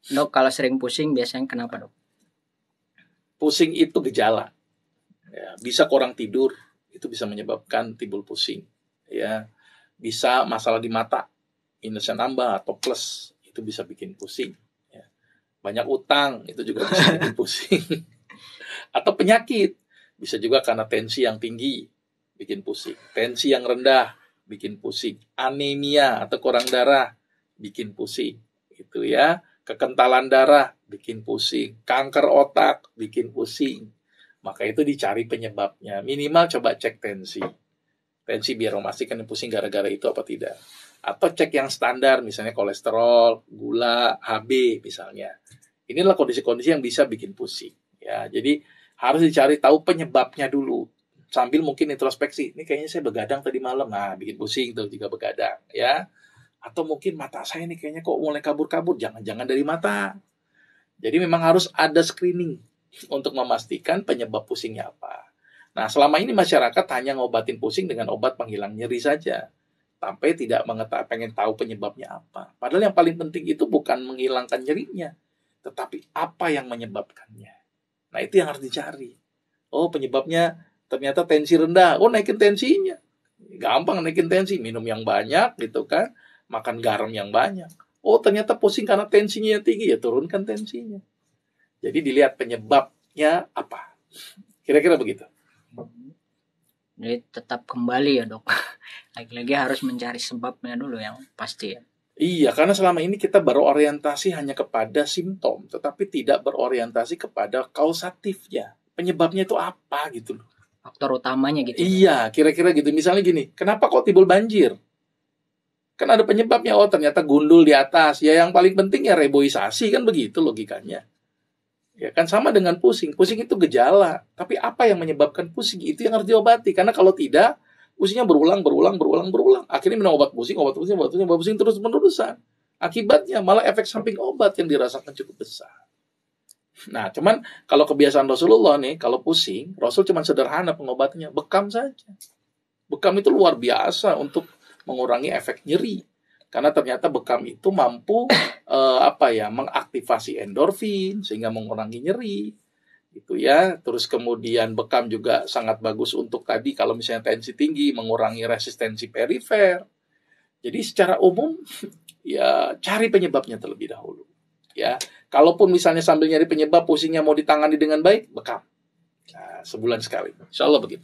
Dok, kalau sering pusing biasanya kenapa, Dok? Pusing itu gejala. Ya, bisa kurang tidur, itu bisa menyebabkan timbul pusing. Ya, bisa masalah di mata, minusnya nambah atau plus, itu bisa bikin pusing. Ya. Banyak utang, itu juga bisa bikin pusing. Atau penyakit, bisa juga karena tensi yang tinggi, bikin pusing. Tensi yang rendah, bikin pusing. Anemia atau kurang darah, bikin pusing. Itu ya. Kekentalan darah, bikin pusing. Kanker otak, bikin pusing. Maka itu dicari penyebabnya. Minimal coba cek tensi. Tensi biar memastikan yang pusing gara-gara itu apa tidak. Atau cek yang standar, misalnya kolesterol, gula, HB misalnya. Inilah kondisi-kondisi yang bisa bikin pusing. Ya, jadi harus dicari tahu penyebabnya dulu. Sambil mungkin introspeksi. Ini kayaknya saya begadang tadi malam. Nah, bikin pusing tuh jika begadang. Ya. Atau mungkin mata saya nih kayaknya kok mulai kabur-kabur. Jangan-jangan dari mata. Jadi memang harus ada screening untuk memastikan penyebab pusingnya apa. Nah, selama ini masyarakat hanya ngobatin pusing dengan obat penghilang nyeri saja. Sampai tidak pengen tahu penyebabnya apa. Padahal yang paling penting itu bukan menghilangkan nyerinya. Tetapi apa yang menyebabkannya. Nah, itu yang harus dicari. Oh, penyebabnya ternyata tensi rendah. Oh, naikin tensinya. Gampang naikin tensi. Minum yang banyak gitu kan. Makan garam yang banyak. Oh, ternyata pusing karena tensinya yang tinggi. Ya, turunkan tensinya. Jadi dilihat penyebabnya apa. Kira-kira begitu. Jadi tetap kembali ya, Dok. Lagi-lagi harus mencari sebabnya dulu yang pasti ya. Iya, karena selama ini kita berorientasi hanya kepada simptom, tetapi tidak berorientasi kepada kausatifnya. Penyebabnya itu apa gitu loh. Faktor utamanya gitu. Iya, kira-kira gitu. Misalnya gini, kenapa kok timbul banjir? Kan ada penyebabnya. Oh, ternyata gundul di atas. Ya, yang paling penting ya reboisasi, kan begitu logikanya. Ya, kan sama dengan pusing. Pusing itu gejala. Tapi apa yang menyebabkan pusing? Itu yang harus diobati. Karena kalau tidak, pusingnya berulang. Akhirnya minum obat pusing terus-menerusan. Akibatnya malah efek samping obat yang dirasakan cukup besar. Nah, cuman kalau kebiasaan Rasulullah nih, kalau pusing, Rasul cuman sederhana pengobatannya, bekam saja. Bekam itu luar biasa untuk mengurangi efek nyeri. Karena ternyata bekam itu mampu mengaktifasi endorfin sehingga mengurangi nyeri. Gitu ya. Terus kemudian bekam juga sangat bagus untuk tadi kalau misalnya tensi tinggi mengurangi resistensi perifer. Jadi secara umum ya cari penyebabnya terlebih dahulu. Ya, kalaupun misalnya sambil nyari penyebab pusingnya mau ditangani dengan baik, bekam. Nah, sebulan sekali. Insyaallah begitu.